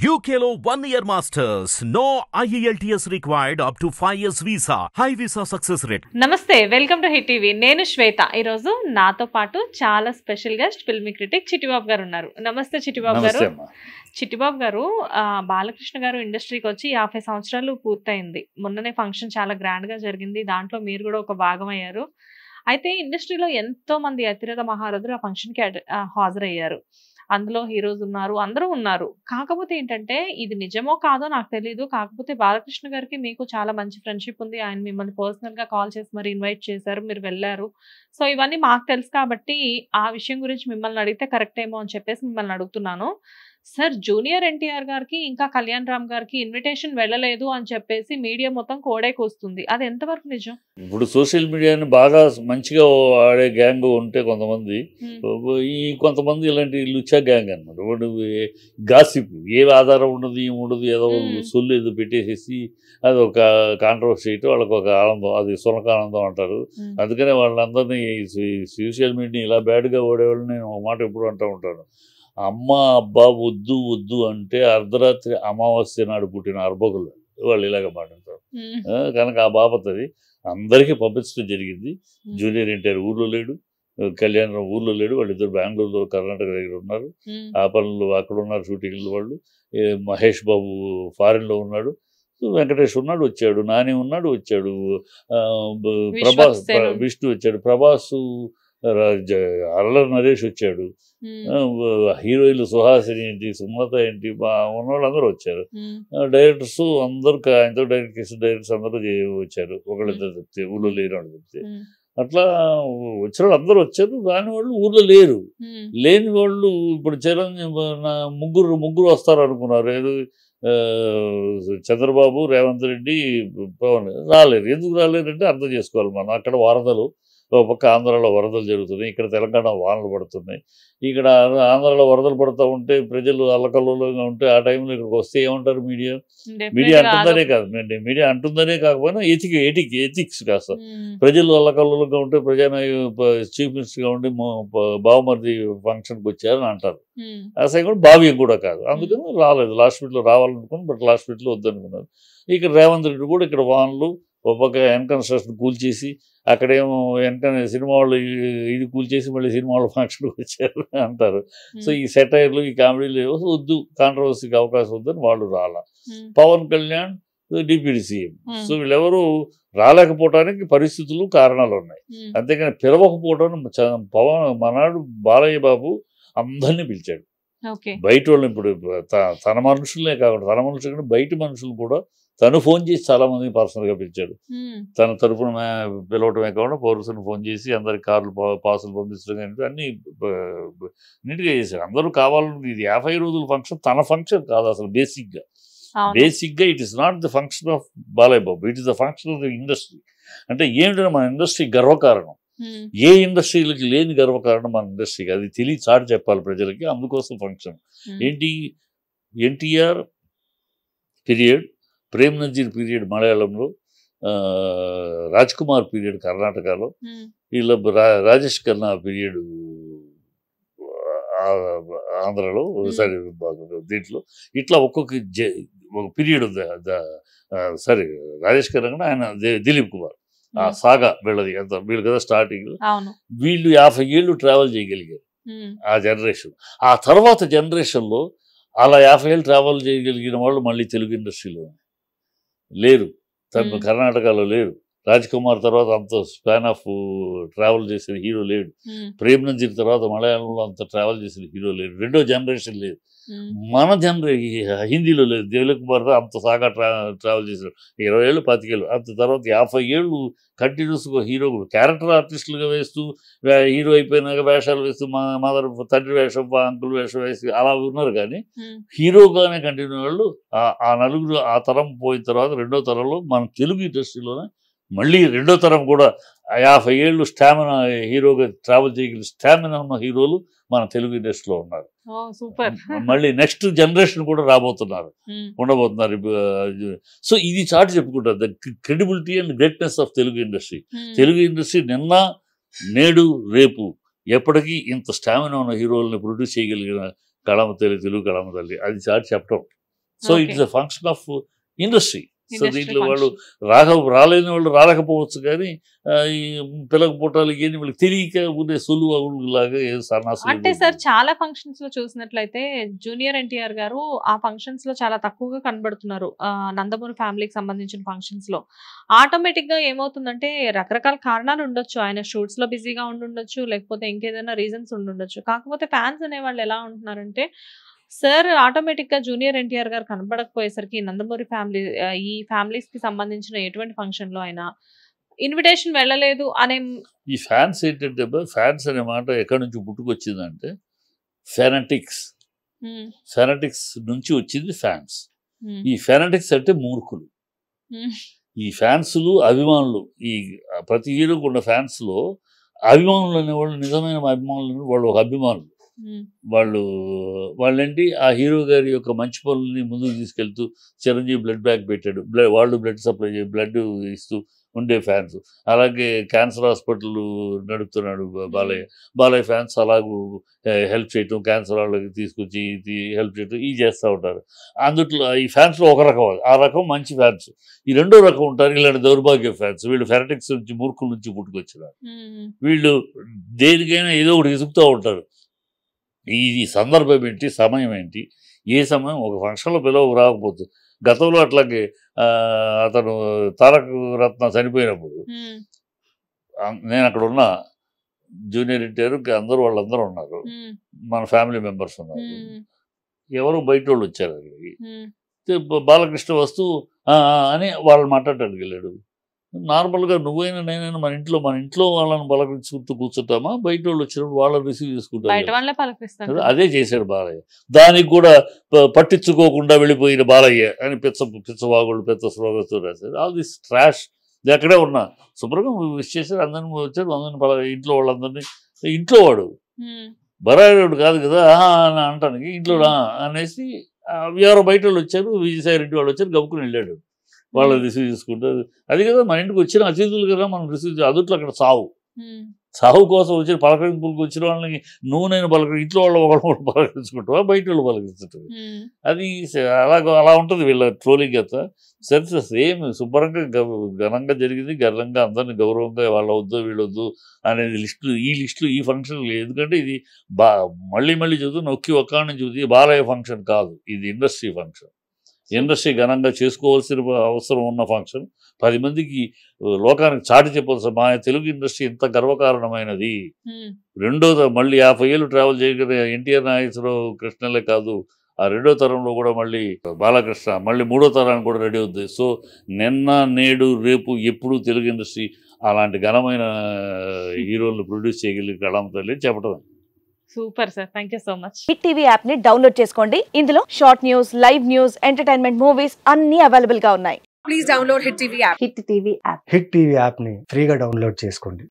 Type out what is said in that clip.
UKLO 1 year masters. No IELTS required up to 5 years visa. High visa success rate. నమస్తే, welcome to hit TV. నేను శ్వేత. ఈరోజు నాతో పాటు చాలా special guest filmy critic Chittibabu గారు ఉన్నారు. నమస్తే చిట్టిబాబు గారు. చిట్టిబాబు గారు, బాలకృష్ణ గారు ఇండస్ట్రీకి వచ్చి 50 సంవత్సరాలు పూర్తయింది. మొన్ననే ఫంక్షన్ చాలా గ్రాండ్ గా జరిగింది. దాంట్లో మీరు కూడా ఒక భాగం అయ్యారు. అయితే ఇండస్ట్రీలో ఎంతో మంది అతిరథ మహారథులు ఆ ఫంక్షన్ కి హాజరయ్యారు. అందులో హీరోస్ ఉన్నారు, అందరూ ఉన్నారు. కాకపోతే ఏంటంటే ఇది నిజమో కాదో నాకు తెలియదు. కాకపోతే బాలకృష్ణ గారికి మీకు చాలా మంచి ఫ్రెండ్షిప్ ఉంది. ఆయన మిమ్మల్ని పర్సనల్ గా కాల్ చేసి మరి ఇన్వైట్ చేశారు, మీరు వెళ్ళారు. సో ఇవన్నీ మాకు తెలుసు కాబట్టి ఆ విషయం గురించి మిమ్మల్ని అడిగితే కరెక్ట్ ఏమో అని చెప్పేసి మిమ్మల్ని అడుగుతున్నాను. సార్, జూనియర్ ఎన్టీఆర్ గారికి ఇంకా కళ్యాణ్ రామ్ గారికి ఇన్విటేషన్ వెళ్ళలేదు అని చెప్పేసి మీడియా మొత్తం కోడైకొస్తుంది. అది ఎంతవరకు నిజం? ఇప్పుడు సోషల్ మీడియాని బాగా మంచిగా ఆడే గ్యాంగ్ ఉంటే కొంతమంది, ఈ కొంతమంది ఇలాంటి లుచ్చా గ్యాంగ్ అనమాట. వాడు గాసిప్ ఏ ఆధారం ఉండదు, ఏముండదు, ఏదో సొల్లు ఏదో పెట్టేసేసి అది ఒక కాంట్రవర్సీ చేయటం వాళ్ళకి ఒక ఆనందం, అది సునకానందం అంటారు. అందుకనే వాళ్ళందరినీ సోషల్ మీడియా ఇలా బ్యాడ్గా ఓడేవాళ్ళు నేను ఒక మాట ఎప్పుడు అంటూ ఉంటాను. అమ్మ అబ్బా వద్దు వద్దు అంటే అర్ధరాత్రి అమావాస్య నాడు పుట్టిన అర్భకులు వాళ్ళు ఇలాగ మాట్లాడతారు. కనుక ఆ బాపతది అందరికీ పంపించడం జరిగింది. జూనియర్ ఎన్టీఆర్ ఊర్లో లేడు, కళ్యాణ్ ఊర్లో లేడు, వాళ్ళిద్దరు బెంగళూరులో కర్ణాటక దగ్గర ఉన్నారు. ఆ పనులు అక్కడ ఉన్నారు, షూటింగ్లు వాళ్ళు. మహేష్ బాబు ఫారిన్లో ఉన్నాడు, వెంకటేష్ ఉన్నాడు వచ్చాడు, నాని ఉన్నాడు వచ్చాడు, ప్రభాస్ విష్ణు వచ్చాడు, ప్రభాసు అల్లరి నరేష్ వచ్చాడు, హీరోయిన్లు సుహాసిని ఏంటి, సుమలత ఏంటి, ఉన్నవాళ్ళందరూ వచ్చారు. డైరెక్టర్స్ అందరూ ఆయనతో డైరెక్ట్ చేసిన డైరెక్టర్స్ అందరూ వచ్చారు. ఒకళ్ళిద్దరు చెప్తే ఊళ్ళో లేరు అని చెప్తే అట్లా వచ్చిన వాళ్ళు అందరూ వచ్చారు. రాని వాళ్ళు ఊర్లో లేరు. లేని వాళ్ళు ఇప్పుడు ముగ్గురు వస్తారు అనుకున్నారు. ఏదో చంద్రబాబు, రేవంత్ రెడ్డి, పవన్ రాలేరు. ఎందుకు రాలేరు అంటే అర్థం చేసుకోవాలి మనం. అక్కడ వరదలు, ఒక పక్క ఆంధ్రాలో వరదలు జరుగుతున్నాయి, ఇక్కడ తెలంగాణ వానలు పడుతున్నాయి. ఇక్కడ ఆంధ్రాలో వరదలు పడుతూ ఉంటే ప్రజలు అల్లకల్లోగా ఉంటే ఆ టైంలో ఇక్కడికి వస్తే ఏమంటారు? మీడియా అంటుందనే కాకపోయినా ఎథిక్స్ కాస్త ప్రజలు అల్లకల్లోగా ఉంటే చీఫ్ మినిస్టర్గా ఉండి బావమరిది ఫంక్షన్కి వచ్చారని అంటారు. అసలు కూడా భావ్యం కూడా కాదు. అందుకని రాలేదు. లాస్ట్ మినిట్లో రావాలనుకుని బట్ లాస్ట్ మినిట్లో వద్దనుకున్నారు. ఇక్కడ రేవంత్ రెడ్డి కూడా ఇక్కడ వానలు, ఒక పక్క ఎన్కన్స్ట్రక్షన్ కూల్చేసి అక్కడేమో వెనకనే సినిమా వాళ్ళు ఇది కూల్చేసి మళ్ళీ సినిమా వాళ్ళు ఫంక్షన్కి వచ్చారు అంటారు. సో ఈ సెటైర్లు, ఈ కామెడీలు వద్దు, కాంట్రవర్సీకి అవకాశం వద్దని వాళ్ళు రాలా. Pawan Kalyan deputy CM. So వీళ్ళెవరూ రాలేకపోవడానికి పరిస్థితులు, కారణాలు ఉన్నాయి. అంతేకాని పిలవకపోవడానికి మనాడు బాలయ్య బాబు అందరినీ పిలిచాడు. బయట వాళ్ళని, ఇప్పుడు తన మనుషులనే కాకుండా తన మనుషులు బయట మనుషులు కూడా తను ఫోన్ చేసి చాలా మందిని పర్సనల్గా పిలిచాడు. తన తరఫున పిలవటమే కాకుండా పౌరుషుని ఫోన్ చేసి అందరికి కార్లు పాసులు పంపించడం కానీ అన్నీ నీట్గా చేశారు. అందరూ కావాలని. ఇది 50 రోజుల ఫంక్షన్ తన ఫంక్షన్ కాదు అసలు. బేసిక్గా it is not the function of Balayya Babu, it is the function of the industry. అంటే ఏమిటంటే మన ఇండస్ట్రీ గర్వకారణం. ఏ ఇండస్ట్రీలకి లేని గర్వకారణం మన ఇండస్ట్రీకి. అది చాటి చెప్పాలి ప్రజలకి. అందుకోసం ఫంక్షన్ ఏంటి, ఎన్టీఆర్ పీరియడ్, ప్రేమ్ నజీర్ పీరియడ్ మలయాళంలో, రాజ్ కుమార్ పీరియడ్ కర్ణాటకలో, వీళ్ళ రాజేష్ ఖన్నా పీరియడ్ ఆంధ్రలో, సరే దీంట్లో ఇట్లా ఒక్కొక్క పీరియడ్ ఉంది. సరే రాజేష్ ఖన్నా, ఆయన దిలీప్ కుమార్, ఆ సాగా వీళ్ళది ఎంత వీళ్ళు కదా స్టార్టింగ్. వీళ్ళు 50 ఏళ్ళు ట్రావెల్ చేయగలిగారు ఆ జనరేషన్. ఆ తర్వాత జనరేషన్లో అలా 50 ఏళ్ళు ట్రావెల్ చేయగలిగిన వాళ్ళు మళ్ళీ తెలుగు ఇండస్ట్రీలో లేరు. కర్ణాటకలో లేరు. రాజ్ కుమార్ తర్వాత అంత స్పాన్ ఆఫ్ ట్రావెల్ చేసిన హీరో లేడు. ప్రేమ్ నజీర్ తర్వాత మలయాళంలో అంత ట్రావెల్ చేసిన హీరో లేడు. రెండో జనరేషన్ లేదు. మన హిందీలో లేదు. దిలీప్ కుమార్ అంత సాగా ట్రావెల్ చేశారు. 20 ఏళ్ళు 25 ఏళ్ళు. అంత తర్వాత 50 ఏళ్ళు కంటిన్యూస్గా హీరో క్యారెక్టర్ ఆర్టిస్టులుగా వేస్తూ, హీరో అయిపోయినాక వేషాలు వేస్తూ, మదర్ తండ్రి వేషం, అంకుల్ వేషం వేసి అలా ఉన్నారు. కానీ హీరోగానే కంటిన్యూ వాళ్ళు ఆ నలుగురు ఆ తరం పోయిన తర్వాత రెండో తరంలో మన తెలుగు ఇండస్ట్రీలోనే మళ్ళీ రెండో తరం కూడా 50 ఏళ్ళు స్టామినా హీరోగా ట్రావెల్ చేయగలిగిన స్టామినా ఉన్న హీరోలు మన తెలుగు ఇండస్ట్రీలో ఉన్నారు. మళ్ళీ నెక్స్ట్ జనరేషన్ కూడా ఉండబోతున్నారు. సో ఇది చాటి చెప్పుకుంటారు the credibility and greatness of Telugu industry. Telugu industry నిన్న, నేడు, రేపు ఎప్పటికీ ఇంత స్టామినా ఉన్న హీరోలని ప్రొడ్యూస్ చేయగలిగిన కళామ తల్లి, తెలుగు కళామ తల్లి. అది చాటి చెప్పడం. So it's a function of industry. So దీంట్లో వాళ్ళు రాలేని వాళ్ళు రాలేకపోవచ్చు, కానీ ఈ పిల్లక పుట్టాలు ఇవన్నీ వాళ్ళకి తెలియక ఉండే సులువులాగా అంటే సార్ చాలా ఫంక్షన్స్ లో చూసినట్లయితే జూనియర్ ఎన్టీఆర్ గారు ఆ ఫంక్షన్స్ లో చాలా తక్కువగా కనబడుతున్నారు. నందమూరి ఫ్యామిలీకి సంబంధించిన ఫంక్షన్స్ లో ఆటోమేటిక్ గా ఏమవుతుందంటే రకరకాల కారణాలు ఉండొచ్చు, ఆయన షూట్స్ లో బిజీగా ఉండుండొచ్చు, లేకపోతే ఇంకేదైనా రీజన్స్ ఉండుండొచ్చు. కాకపోతే ఫ్యాన్స్ అనే వాళ్ళు ఎలా ఉంటున్నారంటే సార్ ఆటోమేటిక్ గా జూనియర్ ఎన్టీఆర్ గారు కనబడకపోయేసరికి నందమూరి ఫ్యామిలీ ఈ ఫ్యామిలీస్ కి సంబంధించిన ఎటువంటి ఫంక్షన్ లో అయినా ఇన్విటేషన్ వెళ్ళలేదు అనే. ఈ ఫ్యాన్స్ ఏంటంటే, ఫ్యాన్స్ అనే మాట ఎక్కడి నుంచి పుట్టుకొచ్చిందంటే ఫెనటిక్స్ నుంచి వచ్చింది ఫ్యాన్స్. ఈ ఫెనటిక్స్ అంటే మూర్ఖులు. ఈ ఫ్యాన్స్లు అభిమానులు, ఈ ప్రతి హీరోకు ఉన్న ఫ్యాన్స్ లో అభిమానులు అనేవాళ్ళు నిజమైన అభిమానులు, వాళ్ళు ఒక అభిమానులు. వాళ్ళేంటి ఆ హీరో గారి యొక్క మంచి పనులని ముందుకు తీసుకెళ్తూ చిరంజీవి బ్లడ్ బ్యాంక్ పెట్టాడు, వాళ్ళు బ్లడ్ సప్లై బ్లడ్ ఇస్తూ ఉండే ఫ్యాన్స్. అలాగే క్యాన్సర్ హాస్పిటల్ నడుపుతున్నాడు బాలయ్య ఫ్యాన్స్ అలాగూ హెల్ప్ చేయటం, క్యాన్సర్ వాళ్ళకి తీసుకొచ్చి హెల్ప్ చేయటం ఇవి చేస్తూ ఉంటారు. అందుట్లో ఈ ఫ్యాన్స్లో ఒక రకం, ఆ రకం మంచి ఫ్యాన్స్. ఈ రెండో రకం ఉంటారు ఇలాంటి దౌర్భాగ్య ఫ్యాన్స్. వీళ్ళు ఫెనటిక్స్ నుంచి మూర్ఖుల నుంచి పుట్టుకొచ్చినారు. వీళ్ళు దేనికైనా ఏదో ఒకటి ఇసుకుతూ ఉంటారు. ఇది సందర్భం ఏంటి, సమయం ఏంటి, ఏ సమయం ఒక ఫంక్షన్లో పిలవ రాకపోతే. గతంలో అట్లాగే అతను తారక రత్న చనిపోయినప్పుడు నేను అక్కడ ఉన్న జూనియర్ ఎన్టీఆర్ వాళ్ళందరూ ఉన్నారు, మన ఫ్యామిలీ మెంబర్స్ ఉన్నారు, ఎవరు బయట వాళ్ళు వచ్చారు అక్కడికి. బాలకృష్ణ వస్తూ అని వాళ్ళని మాట్లాడటానికి వెళ్ళాడు. నార్మల్గా నువ్వైనా నేనైనా మన ఇంట్లో వాళ్ళని పలకరించుకుంటూ కూర్చుంటామా, బయట వాళ్ళు వచ్చినప్పుడు వాళ్ళని రిసీవ్ చేసుకుంటారు. అదే చేశాడు బాలయ్య. దానికి కూడా పట్టించుకోకుండా వెళ్ళిపోయిన బాలయ్య అని పిచ్చవాగుళ్ళు పెద్ద స్లోగన్తో రాశారు. ఆల్ దిస్ ట్రాష్ ఎక్కడే ఉన్నా శుభ్రంగా విష్ చేశారు, అందరినీ వచ్చారు, అందరినీ ఇంట్లో వాళ్ళందరినీ. ఇంట్లో వాడు బరాయుడు కాదు కదా అని అంటానికి ఇంట్లో అనేసి ఎవరో బయట వాళ్ళు వచ్చారు, విజయసాయి రెడ్డి వాళ్ళు వచ్చారు, గబుకుని వెళ్ళాడు. వాళ్ళు రిసీవ్ చేసుకుంటారు. అది కదా మన ఇంటికి వచ్చిన అతిథులు కదా మనం రిసీవ్. అదుట్లో అక్కడ సావు కోసం వచ్చిన పలకరింపులకు వచ్చిన వాళ్ళని నేను ఇంట్లో వాళ్ళు ఒకళ్ళు పలకరించుకుంటావా, బయట వాళ్ళు పలకరించుంటారు. అది అలా ఉంటుంది వీళ్ళ ట్రోలింగ్ అంతా. సరే సేమ్ శుభ్రంగా ఘనంగా జరిగింది, గర్వంగా అందరినీ గౌరవంగా వాళ్ళ వద్దు వీళ్ళొద్దు అనేది లిస్టులు ఈ ఫంక్షన్లు. ఎందుకంటే ఇది మళ్ళీ చూద్దు నొక్కి ఒక్క నుంచి చూద్ది బాలయ్య ఫంక్షన్ కాదు, ఇది ఇండస్ట్రీ ఫంక్షన్. ఇండస్ట్రీ ఘనంగా చేసుకోవాల్సిన అవసరం ఉన్న ఫంక్షన్. 10 మందికి లోకానికి చాటి చెప్పాల్సిన మా తెలుగు ఇండస్ట్రీ ఎంత గర్వకారణమైనది. రెండోది మళ్ళీ 50 ఏళ్ళు ట్రావెల్ చేయగలిగిన ఎన్టీఆర్ నాగేశ్వరరావు కృష్ణలే కాదు, ఆ రెండో తరంలో కూడా మళ్ళీ బాలకృష్ణ, మళ్ళీ మూడో తరానికి కూడా రెడీ అవుతుంది. సో నిన్న నేడు రేపు ఎప్పుడు తెలుగు ఇండస్ట్రీ అలాంటి ఘనమైన హీరోలను ప్రొడ్యూస్ చేయగలిగే కళాంతలే చెప్పడం. Super sir, thank you so much. Hit TV app ని డౌన్లోడ్ చేసుకోండి. ఇందులో short news, live news, entertainment movies అన్ని అవైలబుల్ గా ఉన్నాయి. Please download hit TV app. Hit TV app ని ఫ్రీగా డౌన్లోడ్ చేసుకోండి.